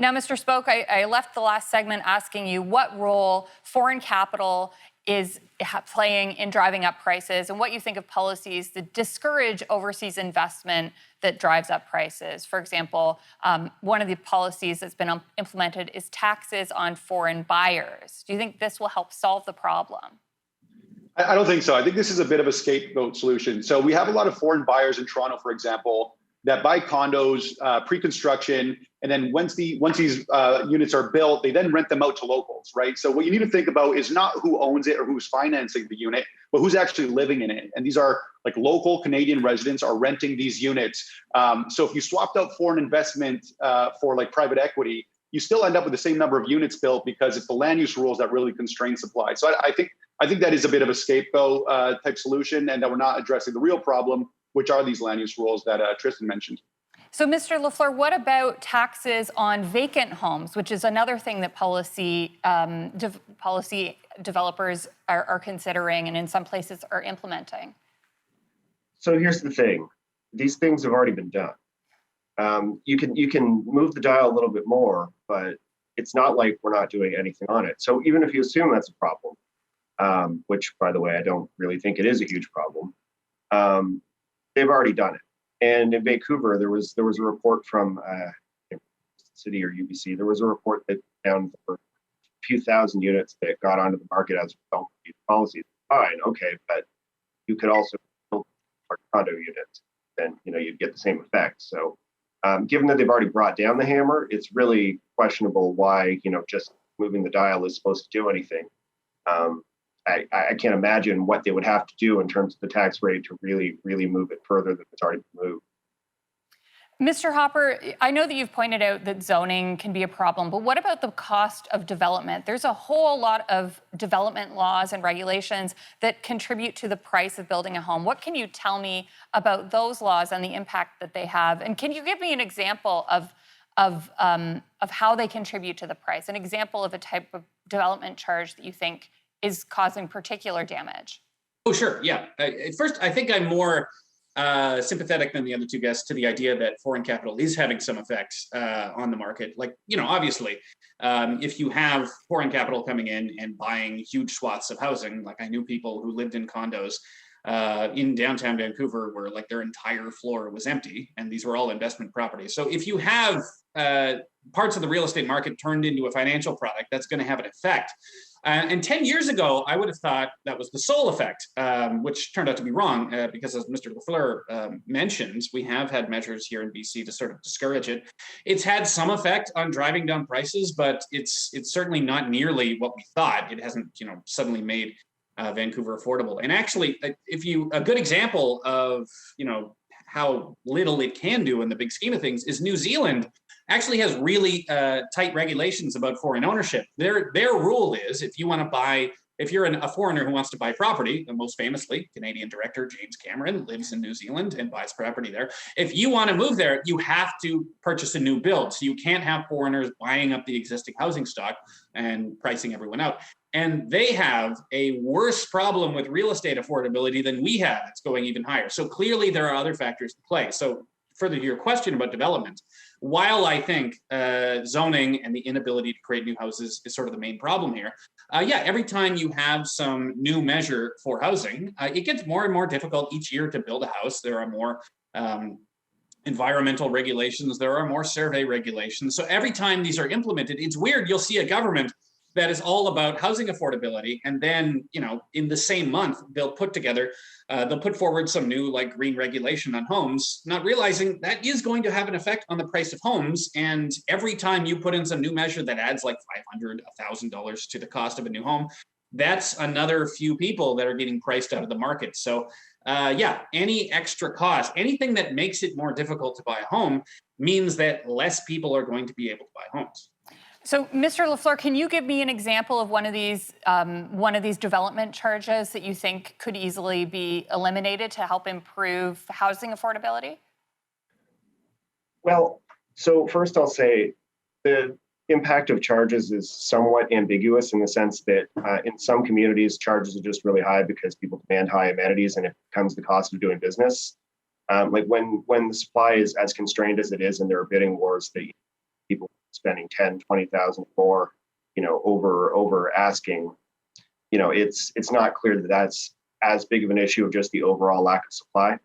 Now, Mr. Spoke, I left the last segment asking you what role foreign capital is playing in driving up prices and what you think of policies that discourage overseas investment that drives up prices. For example, one of the policies that's been implemented is taxes on foreign buyers. Do you think this will help solve the problem? I don't think so. I think this is a bit of a scapegoat solution. So we have a lot of foreign buyers in Toronto, for example, that buy condos pre-construction, and then once these units are built, they then rent them out to locals, right? So what you need to think about is not who owns it or who's financing the unit, but who's actually living in it. And these are like local Canadian residents are renting these units. So if you swapped out foreign investment for like private equity, you still end up with the same number of units built because it's the land use rules that really constrain supply. So I think that is a bit of a scapegoat type solution, and that we're not addressing the real problem, which are these land use rules that Tristan mentioned. So, Mr. Lafleur, what about taxes on vacant homes, which is another thing that policy developers are considering and in some places are implementing? So here's the thing. These things have already been done. You can move the dial a little bit more, but it's not like we're not doing anything on it. So even if you assume that's a problem, which, by the way, I don't really think it is a huge problem, they've already done it. And in Vancouver, there was a report from City or UBC. There was a report that found a few thousand units that got onto the market as a result of these policies. Fine, okay, but you could also build condo units, and you'd get the same effect. So, given that they've already brought down the hammer, it's really questionable why just moving the dial is supposed to do anything. I can't imagine what they would have to do in terms of the tax rate to really, really move it further than it's already been moved. Mr. Hopper, I know that you've pointed out that zoning can be a problem, but what about the cost of development? There's a whole lot of development laws and regulations that contribute to the price of building a home. What can you tell me about those laws and the impact that they have? And can you give me an example of how they contribute to the price, an example of a type of development charge that you think is causing particular damage? Oh, sure. Yeah. First, I think I'm more sympathetic than the other two guests to the idea that foreign capital is having some effect on the market. Like, obviously, if you have foreign capital coming in and buying huge swaths of housing, like I knew people who lived in condos in downtown Vancouver where like their entire floor was empty, and these were all investment properties. So if you have parts of the real estate market turned into a financial product, that's going to have an effect. And 10 years ago, I would have thought that was the sole effect, which turned out to be wrong because, as Mr. Lafleur mentioned, we have had measures here in BC to sort of discourage it. It's had some effect on driving down prices, but it's certainly not nearly what we thought. It hasn't, suddenly made Vancouver affordable. And actually, a good example of, how little it can do in the big scheme of things is New Zealand actually has really tight regulations about foreign ownership. Their rule is if you're a foreigner who wants to buy property, and most famously, Canadian director James Cameron lives in New Zealand and buys property there. If you want to move there, you have to purchase a new build. So you can't have foreigners buying up the existing housing stock and pricing everyone out. And they have a worse problem with real estate affordability than we have. It's going even higher. So clearly there are other factors to play. So further to your question about development, while I think zoning and the inability to create new houses is sort of the main problem here, every time you have some new measure for housing, it gets more and more difficult each year to build a house. There are more environmental regulations. There are more survey regulations. So every time these are implemented, it's weird. You'll see a government that is all about housing affordability. And then, in the same month, they'll put forward some new green regulation on homes, not realizing that is going to have an effect on the price of homes. And every time you put in some new measure that adds like $500, $1,000 to the cost of a new home, that's another few people that are getting priced out of the market. So any extra cost, anything that makes it more difficult to buy a home means that less people are going to be able to buy homes. So, Mr. Lafleur, can you give me an example of one of these development charges that you think could easily be eliminated to help improve housing affordability? Well, so first I'll say the impact of charges is somewhat ambiguous in the sense that in some communities, charges are just really high because people demand high amenities and it becomes the cost of doing business. Like when the supply is as constrained as it is and there are bidding wars, that people spending 10, 20,000 more, over asking, it's not clear that that's as big of an issue of just the overall lack of supply.